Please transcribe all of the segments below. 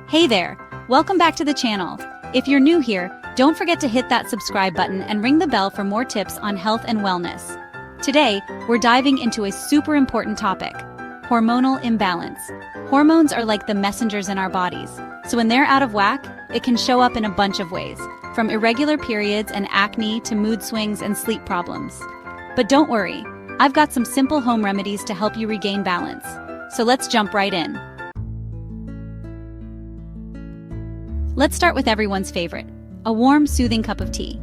Hey there, welcome back to the channel. If you're new here, don't forget to hit that subscribe button and ring the bell for more tips on health and wellness. Today, we're diving into a super important topic: hormonal imbalance. Hormones are like the messengers in our bodies, so when they're out of whack, it can show up in a bunch of ways, from irregular periods and acne to mood swings and sleep problems. But don't worry, I've got some simple home remedies to help you regain balance. So let's jump right in. Let's start with everyone's favorite, a warm, soothing cup of tea.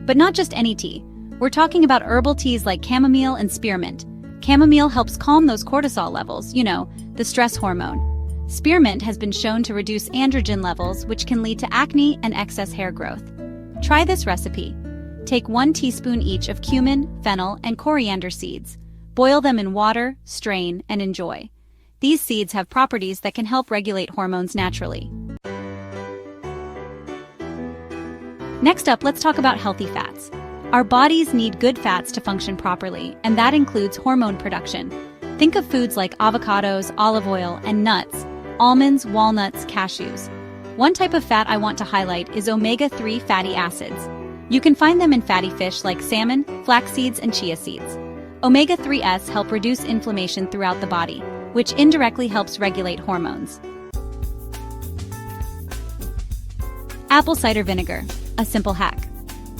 But not just any tea. We're talking about herbal teas like chamomile and spearmint. Chamomile helps calm those cortisol levels, the stress hormone. Spearmint has been shown to reduce androgen levels, which can lead to acne and excess hair growth. Try this recipe. Take 1 teaspoon each of cumin, fennel, and coriander seeds. Boil them in water, strain, and enjoy. These seeds have properties that can help regulate hormones naturally. Next up, let's talk about healthy fats. Our bodies need good fats to function properly, and that includes hormone production. Think of foods like avocados, olive oil, and nuts, almonds, walnuts, cashews. One type of fat I want to highlight is omega-3 fatty acids. You can find them in fatty fish like salmon, flax seeds, and chia seeds. Omega-3s help reduce inflammation throughout the body, which indirectly helps regulate hormones. Apple cider vinegar, a simple hack.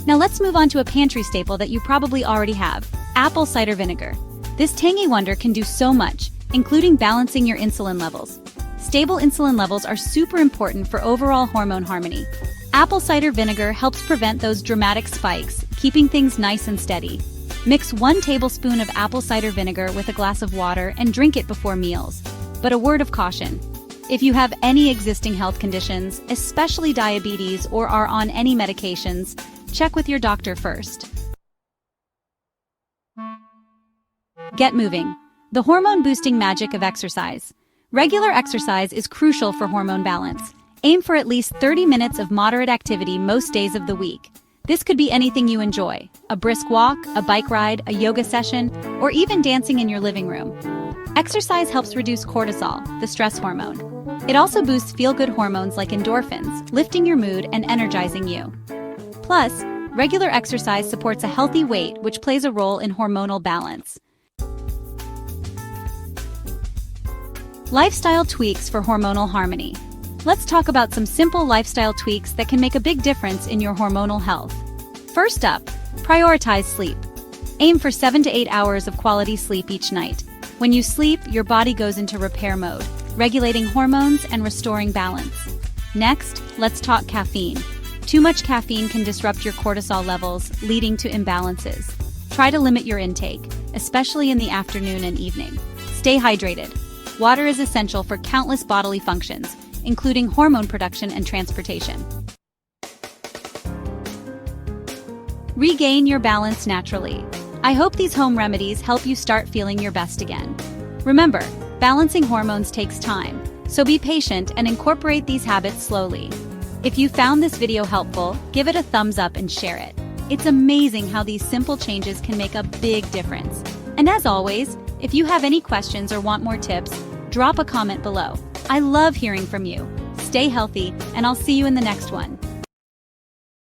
Now let's move on to a pantry staple that you probably already have: apple cider vinegar. This tangy wonder can do so much, including balancing your insulin levels. Stable insulin levels are super important for overall hormone harmony. Apple cider vinegar helps prevent those dramatic spikes, keeping things nice and steady. Mix 1 tablespoon of apple cider vinegar with a glass of water and drink it before meals. But a word of caution: if you have any existing health conditions, especially diabetes, or are on any medications, check with your doctor first. Get moving. The hormone-boosting magic of exercise. Regular exercise is crucial for hormone balance. Aim for at least 30 minutes of moderate activity most days of the week. This could be anything you enjoy: a brisk walk, a bike ride, a yoga session, or even dancing in your living room. Exercise helps reduce cortisol, the stress hormone. It also boosts feel-good hormones like endorphins, lifting your mood and energizing you. Plus, regular exercise supports a healthy weight, which plays a role in hormonal balance. Lifestyle tweaks for hormonal harmony. Let's talk about some simple lifestyle tweaks that can make a big difference in your hormonal health. First up, prioritize sleep. Aim for 7 to 8 hours of quality sleep each night. When you sleep, your body goes into repair mode, regulating hormones and restoring balance. Next, let's talk caffeine. Too much caffeine can disrupt your cortisol levels, leading to imbalances. Try to limit your intake, especially in the afternoon and evening. Stay hydrated. Water is essential for countless bodily functions, including hormone production and transportation. Regain your balance naturally. I hope these home remedies help you start feeling your best again. Remember, balancing hormones takes time, so be patient and incorporate these habits slowly. If you found this video helpful, give it a thumbs up and share it. It's amazing how these simple changes can make a big difference. And as always, if you have any questions or want more tips, drop a comment below. I love hearing from you. Stay healthy, and I'll see you in the next one.